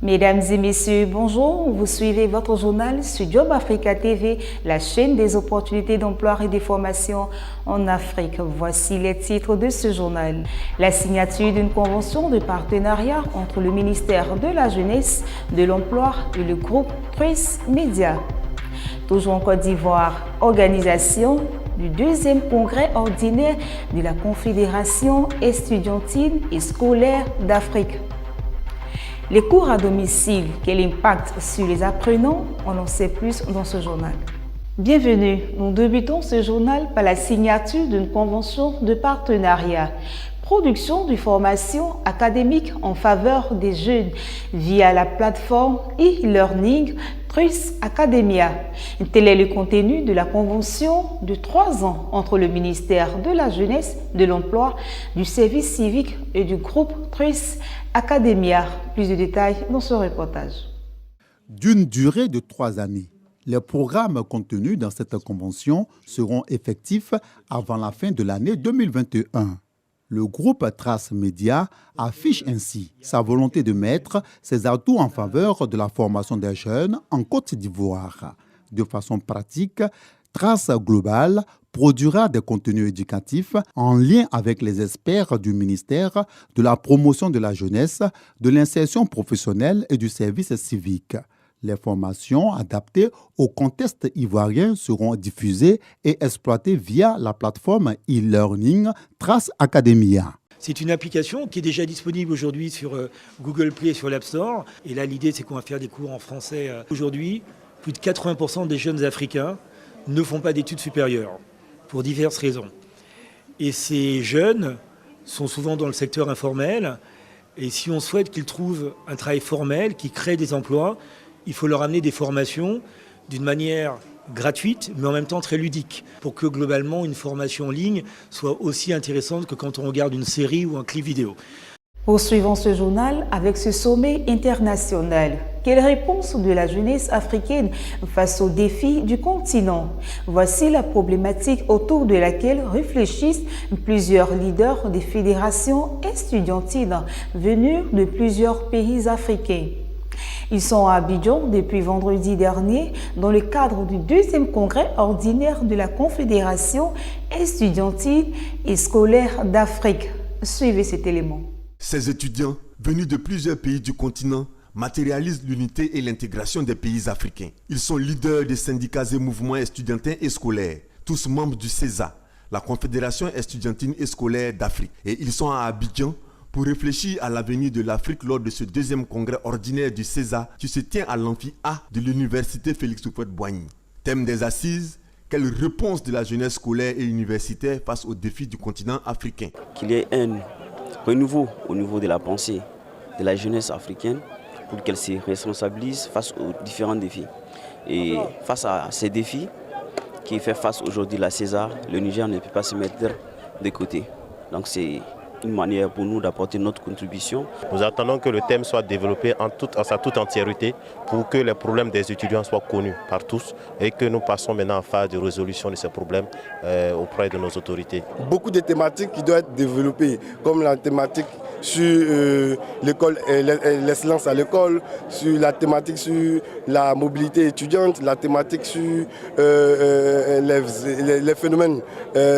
Mesdames et messieurs, bonjour. Vous suivez votre journal sur Job Africa TV, la chaîne des opportunités d'emploi et des formations en Afrique. Voici les titres de ce journal. La signature d'une convention de partenariat entre le ministère de la Jeunesse, de l'Emploi et le groupe Truist Media. Toujours en Côte d'Ivoire, organisation du deuxième congrès ordinaire de la Confédération estudiantine et scolaire d'Afrique. Les cours à domicile, quel impact sur les apprenants? On en sait plus dans ce journal. Bienvenue, nous débutons ce journal par la signature d'une convention de partenariat. Production de formations académiques en faveur des jeunes via la plateforme e-learning Truist Academia. Tel est le contenu de la convention de 3 ans entre le ministère de la Jeunesse, de l'Emploi, du Service civique et du groupe Truist Academia. Plus de détails dans ce reportage. D'une durée de 3 années, les programmes contenus dans cette convention seront effectifs avant la fin de l'année 2021. Le groupe Truist Media affiche ainsi sa volonté de mettre ses atouts en faveur de la formation des jeunes en Côte d'Ivoire. De façon pratique, Truist Global produira des contenus éducatifs en lien avec les experts du ministère de la promotion de la jeunesse, de l'insertion professionnelle et du service civique. Les formations adaptées au contexte ivoirien seront diffusées et exploitées via la plateforme e-learning Truist Academia. C'est une application qui est déjà disponible aujourd'hui sur Google Play et sur l'App Store. Et là, l'idée, c'est qu'on va faire des cours en français. Aujourd'hui, plus de 80% des jeunes Africains ne font pas d'études supérieures, pour diverses raisons. Et ces jeunes sont souvent dans le secteur informel. Et si on souhaite qu'ils trouvent un travail formel, qui crée des emplois, il faut leur amener des formations d'une manière gratuite, mais en même temps très ludique, pour que globalement une formation en ligne soit aussi intéressante que quand on regarde une série ou un clip vidéo. Poursuivons ce journal avec ce sommet international. Quelle réponse de la jeunesse africaine face aux défis du continent? Voici la problématique autour de laquelle réfléchissent plusieurs leaders des fédérations estudiantines venus de plusieurs pays africains. Ils sont à Abidjan depuis vendredi dernier dans le cadre du deuxième congrès ordinaire de la Confédération estudiantine et scolaire d'Afrique. Suivez cet élément. Ces étudiants, venus de plusieurs pays du continent, matérialisent l'unité et l'intégration des pays africains. Ils sont leaders des syndicats et mouvements estudiantins et scolaires, tous membres du CESA, la Confédération estudiantine et scolaire d'Afrique. Et ils sont à Abidjan pour réfléchir à l'avenir de l'Afrique lors de ce deuxième congrès ordinaire du CESA qui se tient à l'amphi A de l'université Félix Houphouët-Boigny. Thème des assises, quelle réponse de la jeunesse scolaire et universitaire face aux défis du continent africain? Qu'il y ait un renouveau au niveau de la pensée de la jeunesse africaine pour qu'elle se responsabilise face aux différents défis. Et face à ces défis qui fait face aujourd'hui la CESA, le Niger ne peut pas se mettre de côté. Donc c'est une manière pour nous d'apporter notre contribution. Nous attendons que le thème soit développé en sa toute entièreté pour que les problèmes des étudiants soient connus par tous et que nous passons maintenant en phase de résolution de ces problèmes auprès de nos autorités. Beaucoup de thématiques qui doivent être développées, comme la thématique sur l'école, l'excellence à l'école, sur la thématique sur la mobilité étudiante, la thématique sur les phénomènes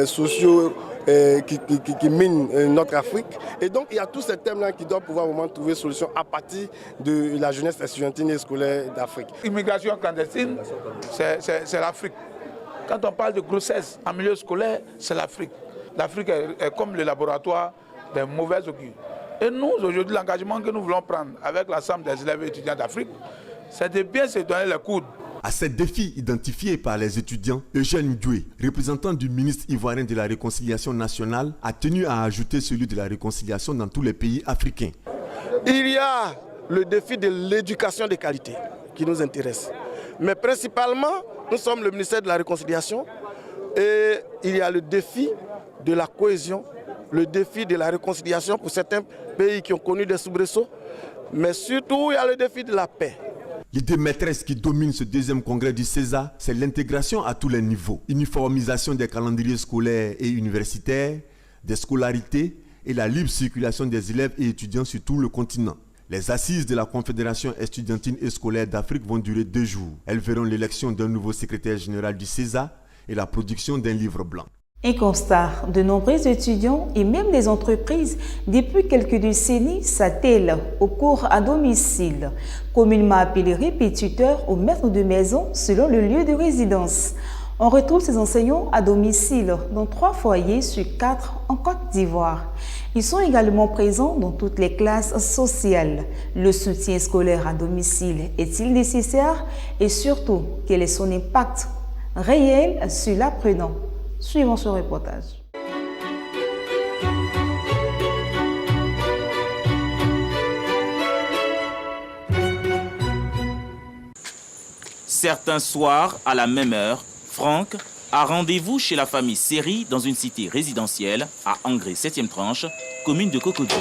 sociaux qui minent notre Afrique. Et donc il y a tous ces thèmes-là qui doivent pouvoir vraiment trouver solution à partir de la jeunesse estudiantine et scolaire d'Afrique. L'immigration clandestine, c'est l'Afrique. Quand on parle de grossesse en milieu scolaire, c'est l'Afrique. L'Afrique est comme le laboratoire des mauvaises augures. Et nous, aujourd'hui, l'engagement que nous voulons prendre avec l'ensemble des élèves et étudiants d'Afrique, c'est de bien se donner le coude. À ces défis identifiés par les étudiants, Eugène Doué, représentant du ministre ivoirien de la Réconciliation nationale, a tenu à ajouter celui de la réconciliation dans tous les pays africains. Il y a le défi de l'éducation de qualité qui nous intéresse. Mais principalement, nous sommes le ministère de la Réconciliation et il y a le défi de la cohésion, le défi de la réconciliation pour certains pays qui ont connu des soubresauts, mais surtout il y a le défi de la paix. L'idée maîtresse qui domine ce deuxième congrès du CESA, c'est l'intégration à tous les niveaux. Uniformisation des calendriers scolaires et universitaires, des scolarités et la libre circulation des élèves et étudiants sur tout le continent. Les assises de la Confédération estudiantine et scolaire d'Afrique vont durer 2 jours. Elles verront l'élection d'un nouveau secrétaire général du CESA et la production d'un livre blanc. Un constat, de nombreux étudiants et même des entreprises depuis quelques décennies s'attellent au cours à domicile, communément appelé répétiteur ou maître de maison selon le lieu de résidence. On retrouve ces enseignants à domicile dans 3 foyers sur 4 en Côte d'Ivoire. Ils sont également présents dans toutes les classes sociales. Le soutien scolaire à domicile est-il nécessaire et surtout, quel est son impact réel sur l'apprenant? Suivons ce reportage. Certains soirs, à la même heure, Franck a rendez-vous chez la famille Seri dans une cité résidentielle à Angré 7e tranche, commune de Cocody.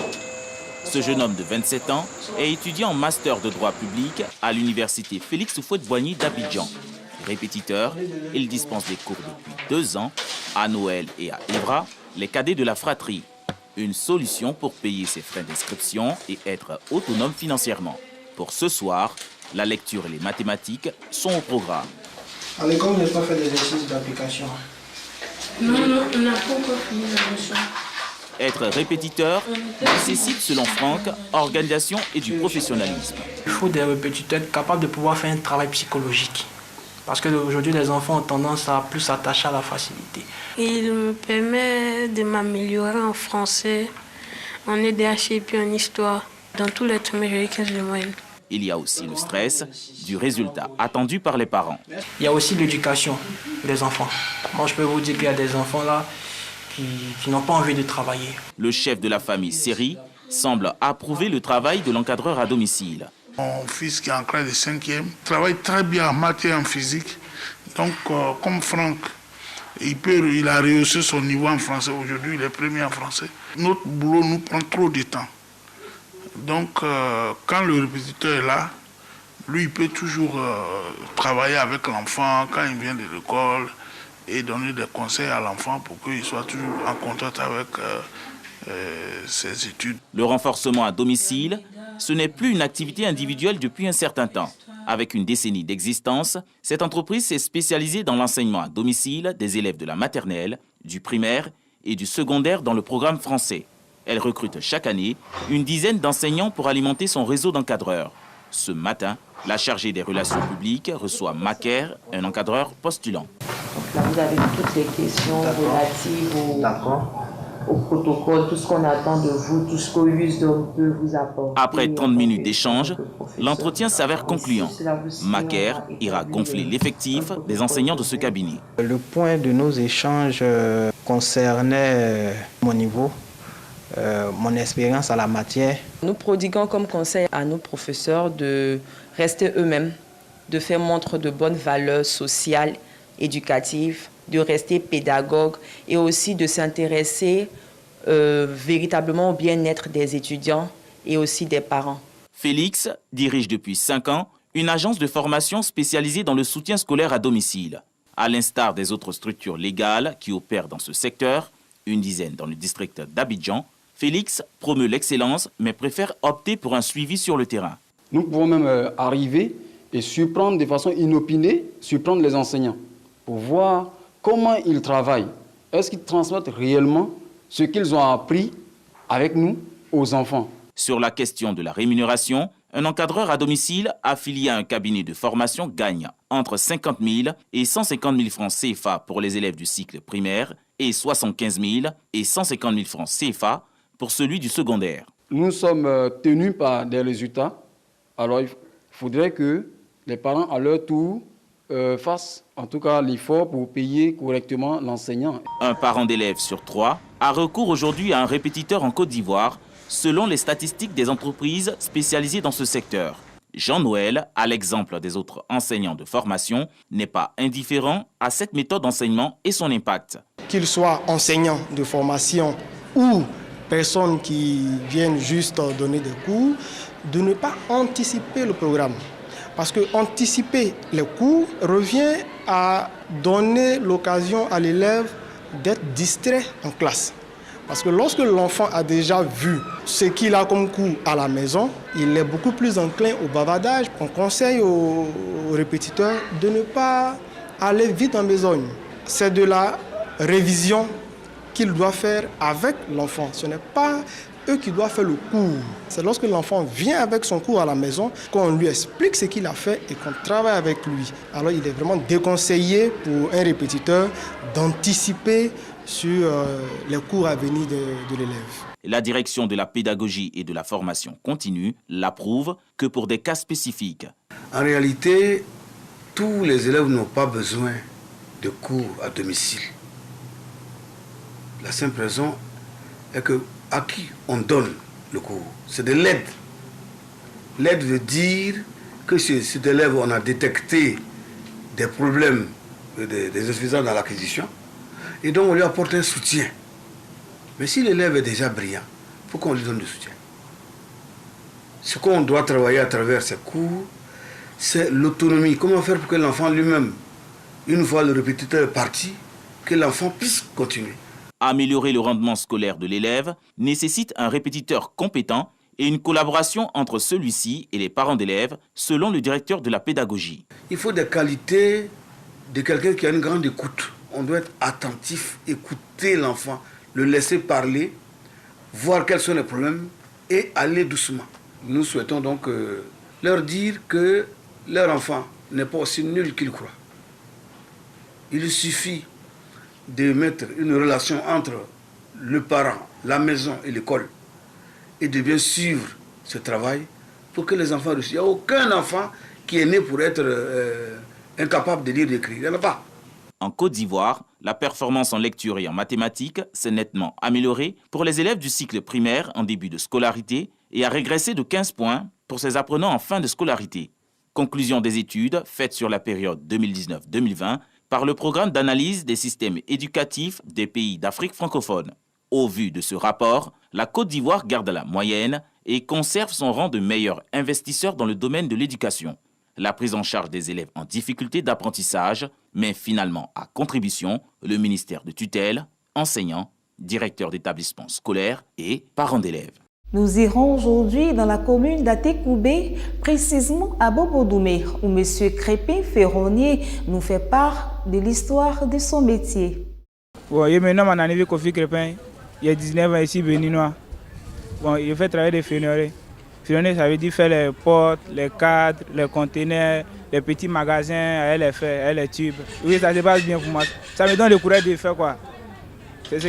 Ce jeune homme de 27 ans est étudiant en master de droit public à l'université Félix Houphouët-Boigny d'Abidjan. Répétiteur, il dispense des cours depuis 2 ans à Noël et à Évra, les cadets de la fratrie. Une solution pour payer ses frais d'inscription et être autonome financièrement. Pour ce soir, la lecture et les mathématiques sont au programme. À l'école, on n'a pas fait d'exercice d'application. Non, on n'a pas encore fini la leçon. Être répétiteur nécessite, selon Franck, organisation et du professionnalisme. Il faut des répétiteurs capables de pouvoir faire un travail psychologique. Parce qu'aujourd'hui, les enfants ont tendance à plus s'attacher à la facilité. Il me permet de m'améliorer en français, en EDH et puis en histoire. Dans tous les trimestres, j'ai 15 de moyenne. Il y a aussi le stress du résultat attendu par les parents. Il y a aussi l'éducation des enfants. Moi, je peux vous dire qu'il y a des enfants là qui n'ont pas envie de travailler. Le chef de la famille Seri semble approuver le travail de l'encadreur à domicile. Mon fils qui est en classe de 5e travaille très bien en maths et en physique. Donc, comme Franck, il a rehaussé son niveau en français. Aujourd'hui, il est premier en français. Notre boulot nous prend trop de temps. Donc, quand le répétiteur est là, lui, il peut toujours travailler avec l'enfant quand il vient de l'école et donner des conseils à l'enfant pour qu'il soit toujours en contact avec ses études. Le renforcement à domicile, ce n'est plus une activité individuelle depuis un certain temps. Avec une décennie d'existence, cette entreprise s'est spécialisée dans l'enseignement à domicile des élèves de la maternelle, du primaire et du secondaire dans le programme français. Elle recrute chaque année une dizaine d'enseignants pour alimenter son réseau d'encadreurs. Ce matin, la chargée des relations publiques reçoit Macaire, un encadreur postulant. Donc là, vous avez toutes les questions relatives au protocole, tout ce qu'on attend de vous, tout ce qu'Ousdom peut vous apporter. Après 30 minutes d'échange, l'entretien s'avère concluant. Macaire ira gonfler l'effectif des enseignants de ce cabinet. Le point de nos échanges concernait mon niveau, mon expérience à la matière. Nous prodiguons comme conseil à nos professeurs de rester eux-mêmes, de faire montre de bonnes valeurs sociales, éducatives, de rester pédagogue et aussi de s'intéresser véritablement au bien-être des étudiants et aussi des parents. Félix dirige depuis 5 ans une agence de formation spécialisée dans le soutien scolaire à domicile. À l'instar des autres structures légales qui opèrent dans ce secteur, une dizaine dans le district d'Abidjan, Félix promeut l'excellence mais préfère opter pour un suivi sur le terrain. Nous pouvons même arriver et surprendre de façon inopinée, surprendre les enseignants pour voir comment ils travaillent. Est-ce qu'ils transmettent réellement ce qu'ils ont appris avec nous aux enfants? Sur la question de la rémunération, un encadreur à domicile affilié à un cabinet de formation gagne entre 50 000 et 150 000 francs CFA pour les élèves du cycle primaire et 75 000 et 150 000 francs CFA pour celui du secondaire. Nous sommes tenus par des résultats. Alors il faudrait que les parents, à leur tour, fassent en tout cas l'effort pour payer correctement l'enseignant. Un parent d'élève sur 3 a recours aujourd'hui à un répétiteur en Côte d'Ivoire, selon les statistiques des entreprises spécialisées dans ce secteur. Jean-Noël, à l'exemple des autres enseignants de formation, n'est pas indifférent à cette méthode d'enseignement et son impact. Qu'ils soient enseignants de formation ou personnes qui viennent juste donner des cours, de ne pas anticiper le programme. Parce que anticiper les cours revient à donner l'occasion à l'élève d'être distrait en classe. Parce que lorsque l'enfant a déjà vu ce qu'il a comme cours à la maison, il est beaucoup plus enclin au bavardage. On conseille aux répétiteurs de ne pas aller vite en besogne. C'est de la révision qu'il doit faire avec l'enfant. Ce n'est pas eux qui doivent faire le cours. C'est lorsque l'enfant vient avec son cours à la maison qu'on lui explique ce qu'il a fait et qu'on travaille avec lui. Alors il est vraiment déconseillé pour un répétiteur d'anticiper sur les cours à venir de l'élève. La direction de la pédagogie et de la formation continue l'approuve que pour des cas spécifiques. En réalité, tous les élèves n'ont pas besoin de cours à domicile. La simple raison est que à qui on donne le cours, c'est de l'aide. L'aide veut dire que chez cet élève, on a détecté des problèmes, des insuffisances dans l'acquisition, et donc on lui apporte un soutien. Mais si l'élève est déjà brillant, il faut qu'on lui donne du soutien. Ce qu'on doit travailler à travers ces cours, c'est l'autonomie. Comment faire pour que l'enfant lui-même, une fois le répétiteur est parti, que l'enfant puisse continuer. Améliorer le rendement scolaire de l'élève nécessite un répétiteur compétent et une collaboration entre celui-ci et les parents d'élèves, selon le directeur de la pédagogie. Il faut des qualités de quelqu'un qui a une grande écoute. On doit être attentif, écouter l'enfant, le laisser parler, voir quels sont les problèmes et aller doucement. Nous souhaitons donc leur dire que leur enfant n'est pas aussi nul qu'il croit. Il suffit de mettre une relation entre le parent, la maison et l'école et de bien suivre ce travail pour que les enfants réussissent. Il n'y a aucun enfant qui est né pour être incapable de lire et d'écrire. Il n'y en a pas. En Côte d'Ivoire, la performance en lecture et en mathématiques s'est nettement améliorée pour les élèves du cycle primaire en début de scolarité et a régressé de 15 points pour ces apprenants en fin de scolarité. Conclusion des études faites sur la période 2019-2020 par le programme d'analyse des systèmes éducatifs des pays d'Afrique francophone. Au vu de ce rapport, la Côte d'Ivoire garde la moyenne et conserve son rang de meilleur investisseur dans le domaine de l'éducation. La prise en charge des élèves en difficulté d'apprentissage met finalement à contribution le ministère de tutelle, enseignants, directeurs d'établissements scolaires et parents d'élèves. Nous irons aujourd'hui dans la commune d'Atekoubé, précisément à Bobodoumé, où M. Crépin Ferronnier nous fait part de l'histoire de son métier. Bon, je me nomme Ananivi Kofi Crépin, il y a 19 ans ici, béninois. Bon, je fais travailler des ferronniers. Ferronnier, ça veut dire faire les portes, les cadres, les conteneurs, les petits magasins, elle les fait, les tubes. Oui, ça se passe bien pour moi. Ça me donne le courage de faire quoi. C'est ce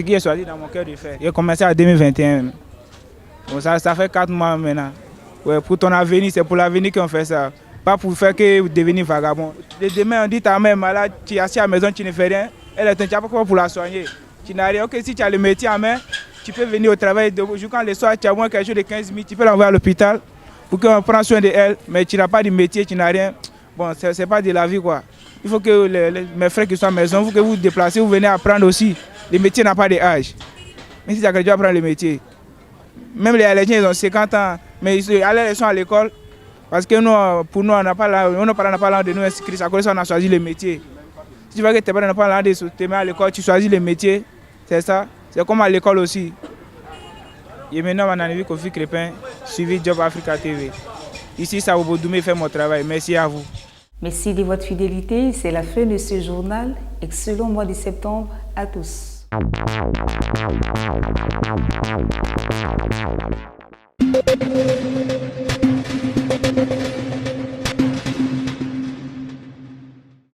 qui est choisi dans mon cœur de faire. J'ai commencé en 2021. Bon, ça fait 4 mois maintenant. Ouais, pour ton avenir, c'est pour l'avenir qu'on fait ça. Pas pour faire que devenir vagabond. Demain, on dit ta mère est malade, tu es assis à la maison, tu ne fais rien. Elle est un diable pour la soigner. Tu n'as rien. Ok, si tu as le métier en main, tu peux venir au travail. Quand le soir, tu as moins quelque chose de 15 000, tu peux l'envoyer à l'hôpital pour qu'on prenne soin de elle. Mais tu n'as pas de métier, tu n'as rien. Bon, c'est pas de la vie quoi. Il faut que mes frères qui sont à la maison, il faut que vous vous déplacez, vous venez apprendre aussi. Le métier n'a pas d'âge. Mais si tu as quelqu'un à apprendre le métier. Même les Alégiens, ils ont 50 ans, mais ils sont à l'école. Parce que nous, pour nous, nos parents n'ont pas l'air de nous inscrire, à cause de ça, on a choisi le métier. Si tu vois que tes parents n'ont pas l'air de te mettre à l'école, tu choisis le métier, c'est ça. C'est comme à l'école aussi. Et maintenant, Ananivi Kofi Crépin, suivi Job Africa TV. Ici, ça vous Doumé fait mon travail. Merci à vous. Merci de votre fidélité. C'est la fin de ce journal. Excellent mois de septembre à tous.